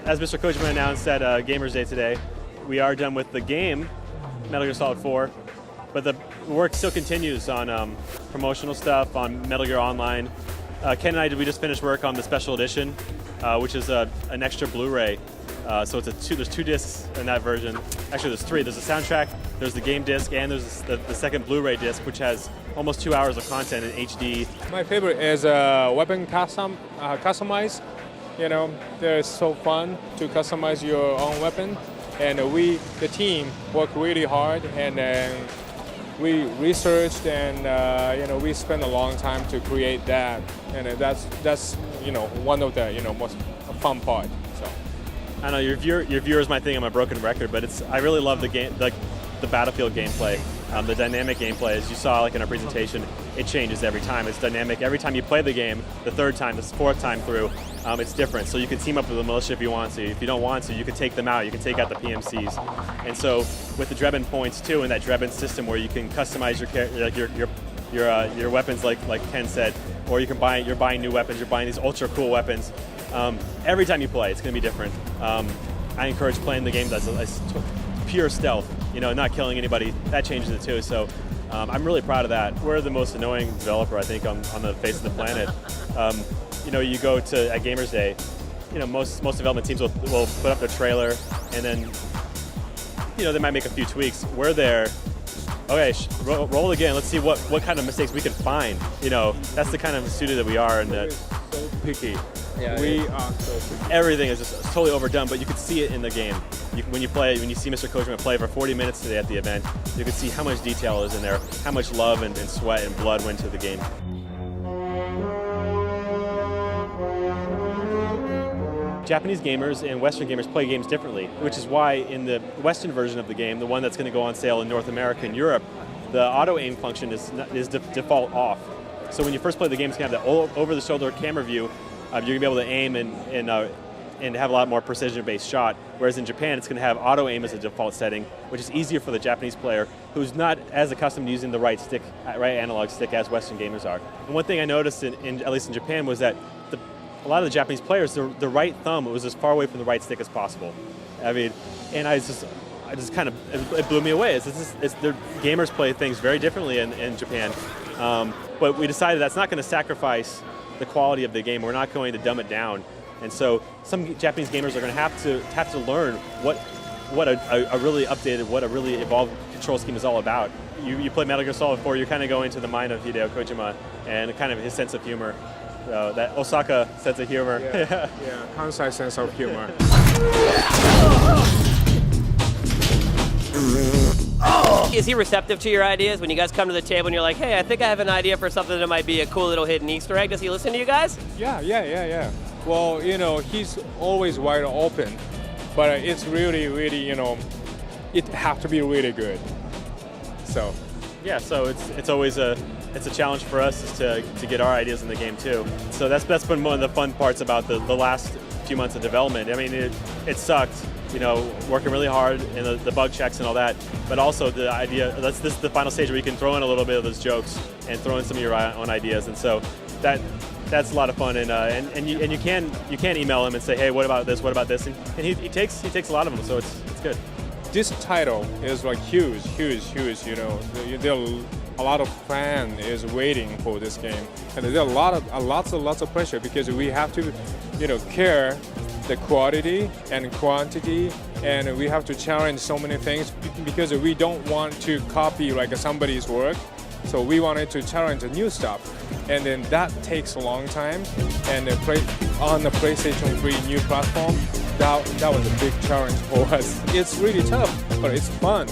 as Mr. Kojima announced at Gamers Day today, we are done with the game, Metal Gear Solid 4, but the work still continues on promotional stuff, on Metal Gear Online. Ken and I, we just finished work on the special edition, which is an extra Blu-ray. So there's two discs in that version. Actually, there's three. There's a soundtrack, there's the game disc, and there's the second Blu-ray disc, which has almost 2 hours of content in HD. My favorite is weapon customize. You know, they're so fun to customize your own weapon. And we, the team, work really hard, and we researched, and we spent a long time to create that. And that's one of the most fun part. So. I know your viewers might think I'm a broken record, but I really love the game, the Battlefield gameplay, the dynamic gameplay. As you saw, like in our presentation, it changes every time. It's dynamic every time you play the game. The third time, the fourth time through, it's different. So you can team up with the militia if you want to. If you don't want to, you can take them out. You can take out the PMCs. And so with the Drebin points too, and that Drebin system where you can customize your weapons, like Ken said, or you're buying new weapons. You're buying these ultra cool weapons. Every time you play, it's going to be different. I encourage playing the game that's pure stealth, not killing anybody. That changes it too. So I'm really proud of that. We're the most annoying developer, I think, on the face of the planet. You go at Gamers Day, most development teams will put up their trailer, and then they might make a few tweaks. We're there. Okay, roll again. Let's see what kind of mistakes we can find. That's the kind of studio that we are, and that So picky. Yeah, we are so picky. Everything is just totally overdone, but you can see it in the game. When you see Mr. Kojima play for 40 minutes today at the event, you can see how much detail is in there, how much love and sweat and blood went to the game. Japanese gamers and Western gamers play games differently, which is why in the Western version of the game, the one that's going to go on sale in North America and Europe, the auto-aim function is default off. So when you first play the game, it's going to have that over-the-shoulder camera view. You're going to be able to aim and have a lot more precision-based shot. Whereas in Japan, it's going to have auto-aim as a default setting, which is easier for the Japanese player who's not as accustomed to using the right analog stick as Western gamers are. And one thing I noticed, at least in Japan, was that a lot of the Japanese players, the right thumb was as far away from the right stick as possible. I mean, and I just kind of, it blew me away. The gamers play things very differently in Japan. But we decided that's not going to sacrifice the quality of the game. We're not going to dumb it down. And so some Japanese gamers are going to have to learn what a really updated, what a really evolved control scheme is all about. You play Metal Gear Solid 4, you're kind of going to the mind of Hideo Kojima and kind of his sense of humor. That Osaka sense of humor. Yeah, Kansai sense of humor. Is he receptive to your ideas when you guys come to the table and you're like, hey, I think I have an idea for something that might be a cool little hidden Easter egg? Does he listen to you guys? Yeah. Well, he's always wide open, but it's really, it has to be really good. So. Yeah, so it's always a challenge for us is to get our ideas in the game too. So that's been one of the fun parts about the last few months of development. I mean, it sucked, working really hard and the bug checks and all that. But also the idea, this is the final stage where you can throw in a little bit of those jokes and throw in some of your own ideas. And so that's a lot of fun. And you can email him and say, hey, what about this? What about this? And he takes a lot of them. So it's good. This title is like huge. There are a lot of fans is waiting for this game, and there are lots of pressure because we have to, care the quality and quantity, and we have to challenge so many things because we don't want to copy like somebody's work. So we wanted to challenge the new stuff, and then that takes a long time. And on the PlayStation 3 new platform, that was a big challenge for us. It's really tough, but it's fun,